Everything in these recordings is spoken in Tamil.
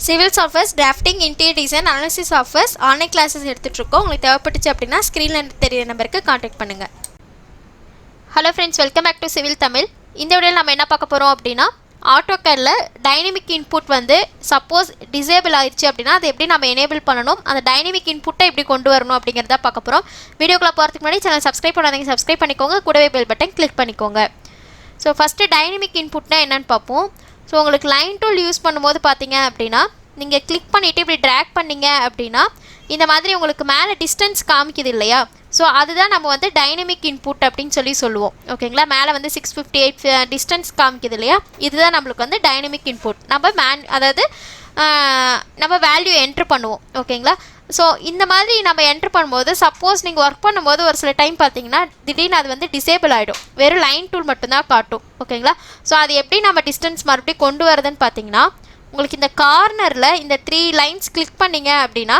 Civil softwares drafting interior design analysis softwares online classes எடுத்துகிட்ருக்கோம். உங்களுக்கு தேவைப்பட்டுச்சு அப்படின்னா ஸ்க்ரீனில் தெரியுற நம்பருக்கு காண்டாக்ட் பண்ணுங்கள். Hello friends, welcome back to civil Tamil. இந்த வீடியோவில் நம்ம என்ன பார்க்க போகிறோம் அப்படின்னா, ஆட்டோகேடில் டைனமிக் இன்புட் வந்து சப்போஸ் டிசேபிள் ஆயிடுச்சு அப்படின்னா அது எப்படி நம்ம எனேபிள் பண்ணணும், அந்த டைனமிக் இன்புட்டை எப்படி கொண்டு வரணும் அப்படிங்கிறத பார்க்க போகிறோம். வீடியோக்குள்ளே போகிறதுக்கு முன்னாடி சேனல் சப்ஸ்கிரைப் பண்ணாதீங்க, சப்ஸ்கிரைப் பண்ணிக்கோங்க, கூடவே பெல் பட்டன் கிளிக் பண்ணிக்கோங்க. ஸோ ஃபஸ்ட்டு டைனமிக் இன்புட்னா என்னென்னு பார்ப்போம். ஸோ உங்களுக்கு லைன் டூல் யூஸ் பண்ணும்போது பார்த்தீங்க அப்படின்னா, நீங்கள் கிளிக் பண்ணிவிட்டு இப்படி ட்ராக் பண்ணிங்க அப்படின்னா இந்த மாதிரி உங்களுக்கு மேலே டிஸ்டன்ஸ் காமிக்குது இல்லையா, ஸோ அதுதான் நம்ம வந்து டைனமிக் இன்புட் அப்படின்னு சொல்லுவோம். ஓகேங்களா, மேலே வந்து 658 டிஸ்டன்ஸ் காமிக்குது இல்லையா, இதுதான் நம்மளுக்கு வந்து டைனமிக் இன்புட். அதாவது நம்ம வேல்யூ என்ட்ரு பண்ணுவோம். ஓகேங்களா, ஸோ இந்த மாதிரி நம்ம என்ட்ரு பண்ணும்போது சப்போஸ் நீங்கள் ஒர்க் பண்ணும்போது ஒரு சில டைம் பார்த்தீங்கன்னா திடீர்னு அது வந்து டிசேபிள் ஆகிடும், வெறும் லைன் டூல் மட்டும்தான் காட்டும். ஓகேங்களா, ஸோ அது எப்படி நம்ம டிஸ்டன்ஸ் மறுபடியும் கொண்டு வரதுன்னு பார்த்தீங்கன்னா, உங்களுக்கு இந்த கார்னரில் இந்த 3 லைன்ஸ் கிளிக் பண்ணிங்க அப்படின்னா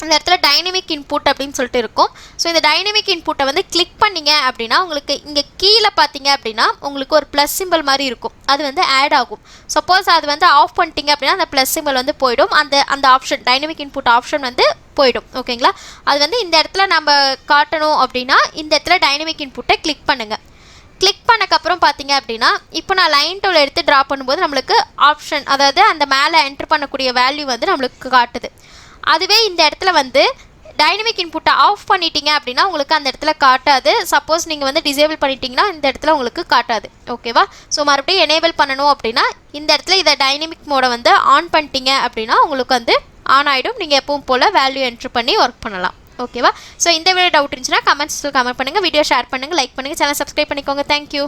இந்த இடத்துல டைனமிக் இன்புட் அப்படின்னு சொல்லிட்டு இருக்கும். ஸோ இந்த டைனமிக் இன்புட்டை வந்து கிளிக் பண்ணிங்க அப்படின்னா உங்களுக்கு இங்கே கீழே பார்த்தீங்க அப்படின்னா உங்களுக்கு ஒரு ப்ளஸ் சிம்பிள் மாதிரி இருக்கும், அது வந்து ஆட் ஆகும். சப்போஸ் அது வந்து ஆஃப் பண்ணிட்டீங்க அப்படின்னா அந்த ப்ளஸ் சிம்பிள் வந்து போயிடும், அந்த ஆப்ஷன் டைனமிக் இன்புட் ஆப்ஷன் வந்து போயிடும். ஓகேங்களா, அது வந்து இந்த இடத்துல நம்ம காட்டணும் அப்படின்னா இந்த இடத்துல டைனமிக் இன்புட்டை கிளிக் பண்ணுங்கள். கிளிக் பண்ணக்கப்புறம் பார்த்தீங்க அப்படின்னா இப்போ நான் லைன் டூல் எடுத்து ட்ரா பண்ணும்போது நம்மளுக்கு ஆப்ஷன், அதாவது அந்த மேலே என்ட்ரு பண்ணக்கூடிய வேல்யூ வந்து நம்மளுக்கு காட்டுது. அதுவே இந்த இடத்துல வந்து டைனமிக் இன்புட்டை ஆஃப் பண்ணிட்டீங்க அப்படின்னா உங்களுக்கு அந்த இடத்துல காட்டாது. சப்போஸ் நீங்கள் வந்து டிசேபிள் பண்ணிட்டீங்கன்னா இந்த இடத்துல உங்களுக்கு காட்டாது. ஓகேவா, ஸோ மறுபடியும் எனேபிள் பண்ணணும் அப்படின்னா இந்த இடத்துல இதை டைனமிக் மோடை வந்து ஆன் பண்ணிட்டீங்க அப்படின்னா உங்களுக்கு வந்து ஆன் ஆகிடும். நீங்கள் எப்பவும் போல் வேல்யூ என்ட்ரு பண்ணி ஒர்க் பண்ணலாம். ஓகேவா, ஸோ இந்த வீடியோ டவுட் இருந்துச்சுன்னா கமெண்ட்ஸில் கமெண்ட் பண்ணுங்கள், வீடியோ ஷேர் பண்ணுங்கள், லைக் பண்ணுங்கள், சேனல் சப்ஸ்கிரைப் பண்ணிக்கோங்க. தேங்க்யூ.